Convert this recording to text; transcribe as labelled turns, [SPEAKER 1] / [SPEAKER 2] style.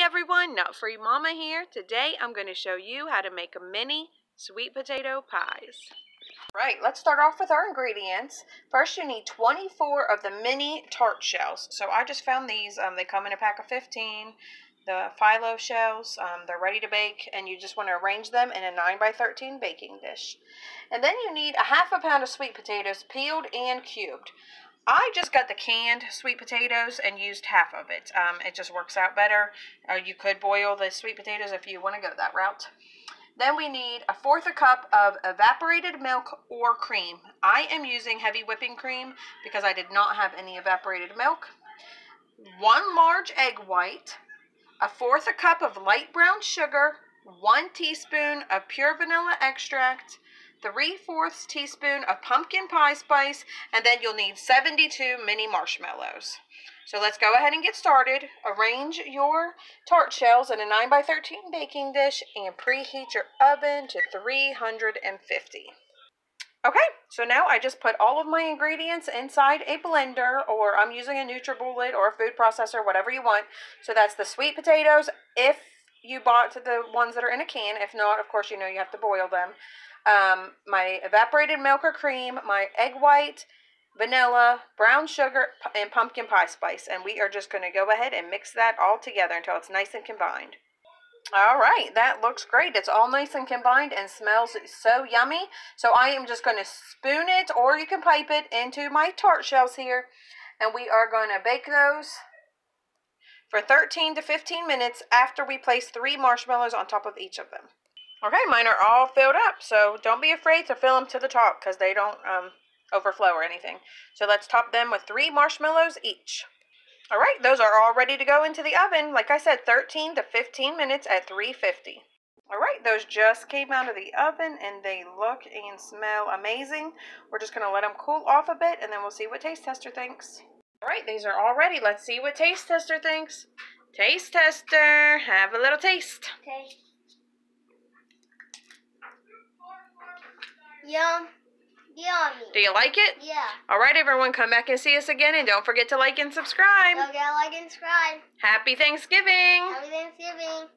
[SPEAKER 1] everyone, Nut Free Mama here. Today I'm going to show you how to make mini sweet potato pies. Right, let's start off with our ingredients. First you need 24 of the mini tart shells. So I just found these, they come in a pack of 15. The phyllo shells, they're ready to bake, and you just want to arrange them in a 9x13 baking dish. And then you need a half a pound of sweet potatoes, peeled and cubed. I just got the canned sweet potatoes and used half of it. It just works out better. You could boil the sweet potatoes if you want to go that route. Then we need 1/4 cup of evaporated milk or cream. I am using heavy whipping cream because I did not have any evaporated milk. 1 large egg white. 1/4 cup of light brown sugar. 1 teaspoon of pure vanilla extract. 3/4 teaspoon of pumpkin pie spice, and then you'll need 72 mini marshmallows. So let's go ahead and get started. Arrange your tart shells in a 9x13 baking dish and preheat your oven to 350. Okay, so now I just put all of my ingredients inside a blender, or I'm using a NutriBullet or a food processor, whatever you want. So that's the sweet potatoes, if you bought the ones that are in a can. If not, of course, you know you have to boil them. My evaporated milk or cream, my egg white, vanilla, brown sugar, and pumpkin pie spice. And we are just going to go ahead and mix that all together until it's nice and combined. All right, that looks great. It's all nice and combined and smells so yummy. So I am just going to spoon it, or you can pipe it, into my tart shells here. And we are going to bake those for 13 to 15 minutes after we place 3 marshmallows on top of each of them. Okay, mine are all filled up, so don't be afraid to fill them to the top because they don't overflow or anything. So let's top them with 3 marshmallows each. All right, those are all ready to go into the oven. Like I said, 13 to 15 minutes at 350. All right, those just came out of the oven and they look and smell amazing. We're just going to let them cool off a bit and then we'll see what Taste Tester thinks. All right, these are all ready. Let's see what Taste Tester thinks. Taste Tester, have a little taste.
[SPEAKER 2] Okay. Yum. Yummy.
[SPEAKER 1] Do you like it?
[SPEAKER 2] Yeah.
[SPEAKER 1] All right, everyone, come back and see us again, and don't forget to like and subscribe.
[SPEAKER 2] Don't forget to like and subscribe.
[SPEAKER 1] Happy Thanksgiving.
[SPEAKER 2] Happy Thanksgiving.